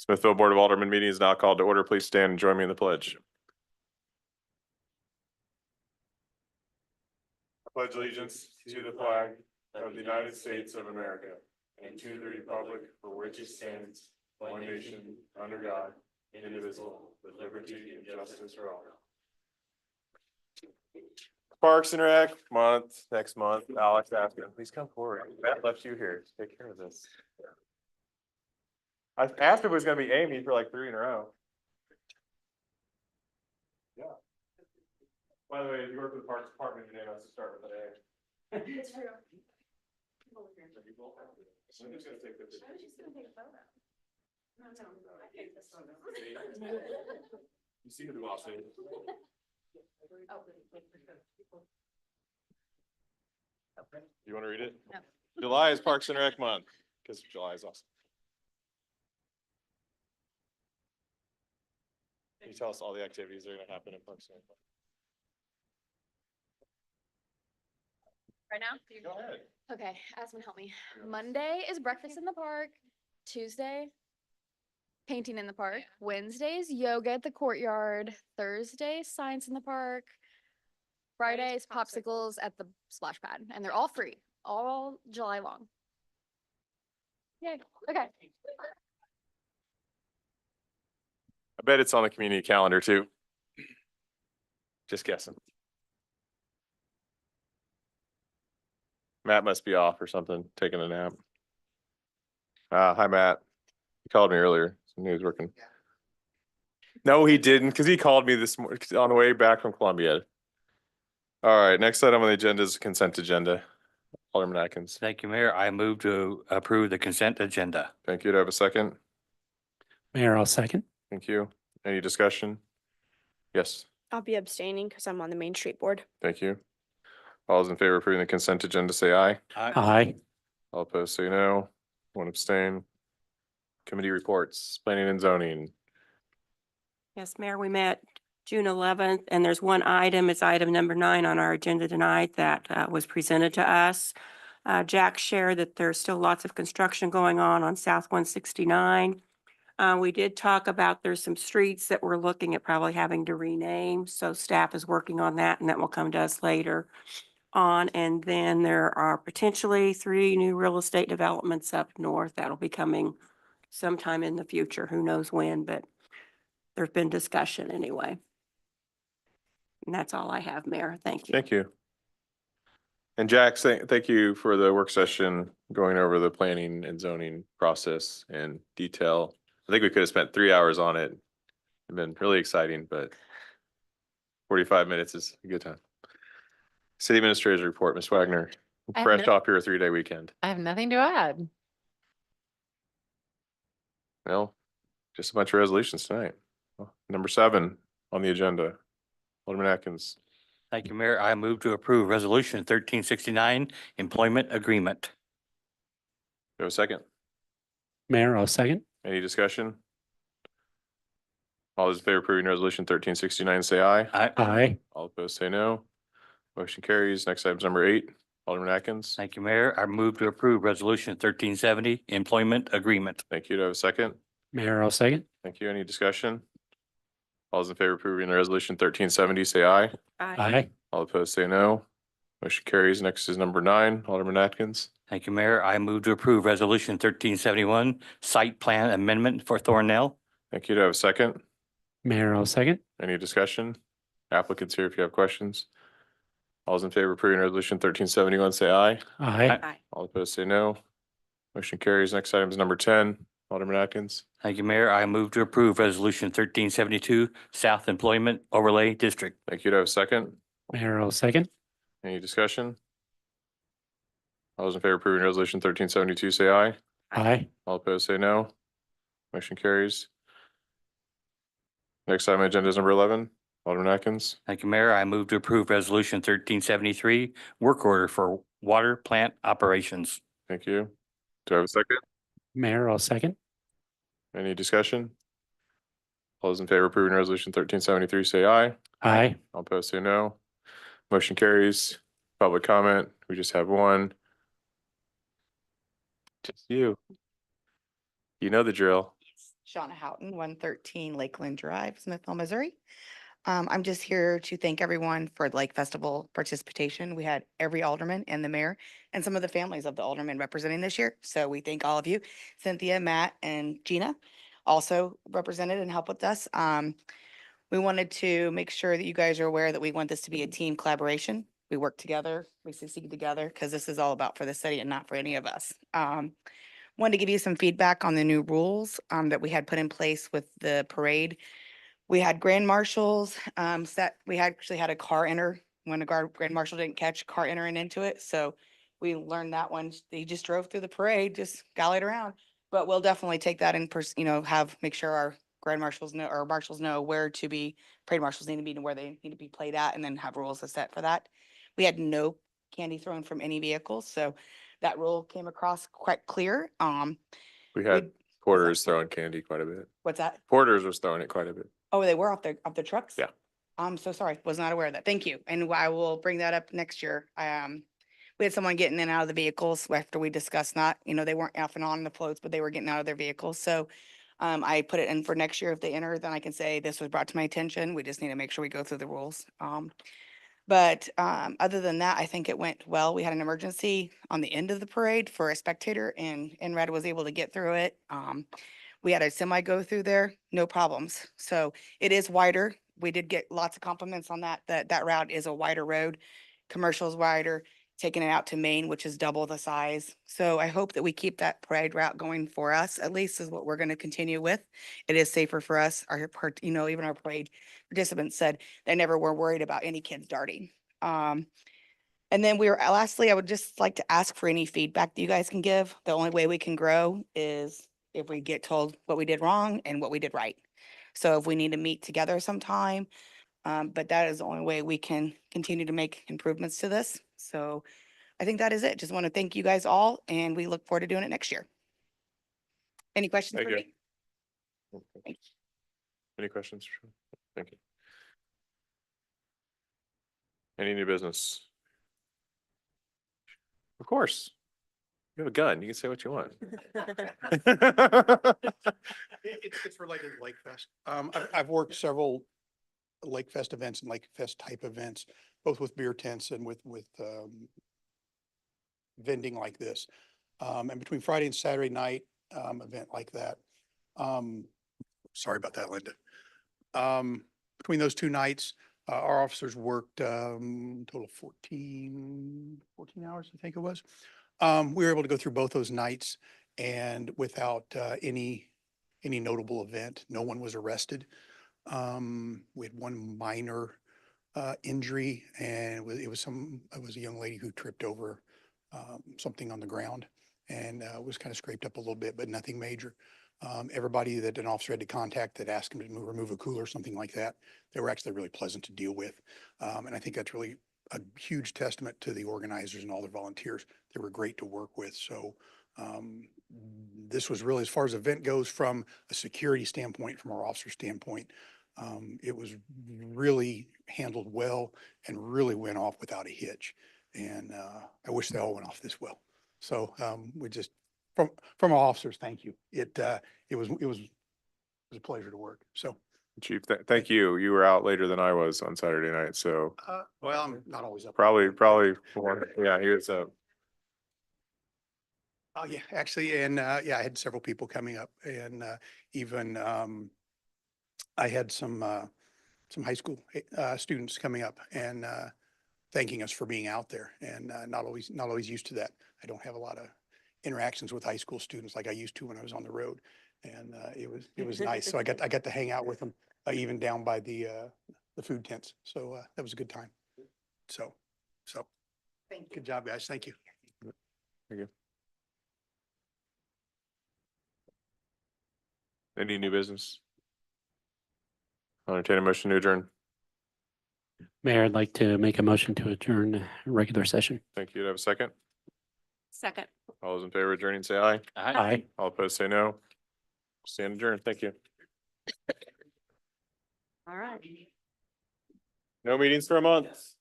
Smithville Board of Aldermen meeting is now called to order. Please stand and join me in the pledge. I pledge allegiance to the flag of the United States of America and to the republic for which it stands, one nation, under God, indivisible, with liberty and justice for all. Parks and Rec month, next month. Alex asked him, please come forward. Matt left you here to take care of this. I asked if it was gonna be Amy for like 3 in a row. Yeah. By the way, if you work with the Parks Department, your name has to start with an A. It's true. So I'm just gonna take this. I was just gonna take a photo. No, I take this photo. You see who the boss is. You wanna read it? No. July is Parks and Rec month, because July is awesome. Can you tell us all the activities that are gonna happen in Parks and Rec? Right now? Go ahead. Okay, Aspen, help me. Monday is breakfast in the park. Tuesday, painting in the park. Wednesdays, yoga at the courtyard. Thursday, science in the park. Fridays, popsicles at the splash pad, and they're all free, all July long. Yay, okay. I bet it's on the community calendar too. Just guessing. Matt must be off or something, taking a nap. Hi, Matt. He called me earlier. So he was working. No, he didn't, because he called me this morning on the way back from Columbia. All right, next item on the agenda is the consent agenda. Alderman Atkins. Thank you, Mayor. I move to approve the consent agenda. Thank you. Do I have a second? Mayor, I'll second. Thank you. Any discussion? Yes, I'll be abstaining because I'm on the Main Street Board. thank you. All those in favor of approving the consent agenda, say aye. Aye. All opposed, say no. One abstain. Committee reports, planning and zoning. Yes, Mayor, we met June 11th, and there's one item, it's item number 9 on our agenda tonight that was presented to us. Jack shared that there's still lots of construction going on South 169. We did talk about there's some streets that we're looking at probably having to rename, so staff is working on that, and that will come to us later on. And then there are potentially 3 new real estate developments up north that'll be coming sometime in the future. Who knows when, but there's been discussion anyway. And that's all I have, Mayor. Thank you. Thank you. And Jack, thank you for the work session, going over the planning and zoning process in detail. I think we could have spent 3 hours on it. It's been really exciting, but 45 minutes is a good time. City Administrator's report, Ms. Wagner, I have fresh no- off your 3-day weekend. I have nothing to add. Well, just a bunch of resolutions tonight. Number 7 on the agenda. Alderman Atkins. Thank you, Mayor. I move to approve Resolution 1369 Employment Agreement. Do you have a second? Mayor, I'll second. Any discussion? All those in favor of approving resolution 1369, say aye. Aye. All opposed, say no. Motion carries. Next item is number 8. Alderman Atkins. Thank you, Mayor. I move to approve Resolution 1370 Employment Agreement. Thank you. Do I have a second? Mayor, I'll second. Thank you. Any discussion? All those in favor of approving the resolution 1370, say aye. Aye. All opposed, say no. Motion carries. Next is number 9. Alderman Atkins. Thank you, Mayor. I move to approve Resolution 1371 Site Plan Amendment for Thornell. Thank you. Do I have a second? Mayor, I'll second. Any discussion? Applicants here if you have questions. All those in favor of approving resolution 1371, say aye. Aye. Aye. All opposed, say no. Motion carries. Next item is number 10. Alderman Atkins. Thank you, Mayor. I move to approve Resolution 1372 South Employment Overlay District. Thank you. Do I have a second? Mayor, I'll second. Any discussion? All those in favor of approving resolution 1372, say aye. Aye. All opposed, say no. Motion carries. Next item on the agenda is number 11. Alderman Atkins. Thank you, Mayor. I move to approve Resolution 1373 Work Order for Water Plant Operations. Thank you. Do I have a second? Mayor, I'll second. Any discussion? All those in favor of approving resolution 1373, say aye. Aye. All opposed, say no. Motion carries. Public comment. We just have one. Just you. You know the drill. Shauna Houghton, 113 Lakeland Drive, Smithville, Missouri. I'm just here to thank everyone for the Lake Festival participation. We had every alderman and the mayor and some of the families of the aldermen representing this year. So we thank all of you. Cynthia, Matt, and Gina also represented and helped with us. We wanted to make sure that you guys are aware that we want this to be a team collaboration. We work together, we succeed together, because this is all about for the city and not for any of us. Wanted to give you some feedback on the new rules that we had put in place with the parade. We had grand marshals we actually had a car enter when a grand marshal didn't catch car entering into it. So we learned that one. They just drove through the parade, just gallied around. But we'll definitely take that in make sure our grand marshals know, or marshals know where to be, parade marshals need to be and where they need to be played at, and then have rules set for that. We had no candy thrown from any vehicles, so that rule came across quite clear. We had we- Porter's throwing candy quite a bit. What's that? Porter's was throwing it quite a bit. Oh, they were off the trucks? Yeah. I'm so sorry. Was not aware of that. Thank you. And I will bring that up next year. We had someone getting in and out of the vehicles after we discussed that. They weren't off and on the floats, but they were getting out of their vehicles. So I put it in for next year. If they enter, then I can say this was brought to my attention. We just need to make sure we go through the rules. But other than that, I think it went well. We had an emergency on the end of the parade for a spectator, and Red was able to get through it. We had a semi go through there, no problems. So it is wider. We did get lots of compliments on that route is a wider road. Commercial's wider, taking it out to Maine, which is double the size. So I hope that we keep that parade route going for us, at least is what we're going to continue with. It is safer for us. Even our parade participants said they never were worried about any kids darting. And then lastly, I would just like to ask for any feedback that you guys can give. The only way we can grow is if we get told what we did wrong and what we did right. So if we need to meet together sometime, but that is the only way we can continue to make improvements to this. So I think that is it. Just want to thank you guys all, and we look forward to doing it next year. Any questions Thank for you. me? Thank you. Any questions? Thank you. Any new business? Of course. You have a gun. You can say what you want. It's related to Lake Fest. I've worked several Lake Fest events and Lake Fest type events, both with beer tents and with vending like this. And between Friday and Saturday night, event like that. Sorry about that, Linda. Between those two nights, our officers worked, total of 14 hours, I think it was. We were able to go through both those nights and without, any notable event. No one was arrested. We had one minor, injury, and it was a young lady who tripped over, something on the ground and, was kind of scraped up a little bit, but nothing major. Everybody that an officer had to contact that asked him to remove a cooler or something like that, they were actually really pleasant to deal with. And I think that's really a huge testament to the organizers and all their volunteers. They were great to work with. So this was really, as far as event goes, from a security standpoint, from our officer standpoint, it was really handled well and really went off without a hitch. And I wish they all went off this well. So we just, from our officers, thank you. It was a pleasure to work. So. Chief, thank you. You were out later than I was on Saturday night, so Well, I'm not always up. probably more. Yeah, he was up. Oh, yeah, actually, and yeah, I had several people coming up, and even I had some high school students coming up and thanking us for being out there, and not always used to that. I don't have a lot of interactions with high school students like I used to when I was on the road, and it was nice. So I got to hang out with them, even down by the food tents. So that was a good time. So Thank you. good job, guys. Thank you. Thank you. Any new business? I'll entertain a motion to adjourn. Mayor, I'd like to make a motion to adjourn regular session. Thank you. Do I have a second? Second. All those in favor of adjourning, say aye. Aye. All opposed, say no. Stand adjourned. Thank you. All right. No meetings for a month.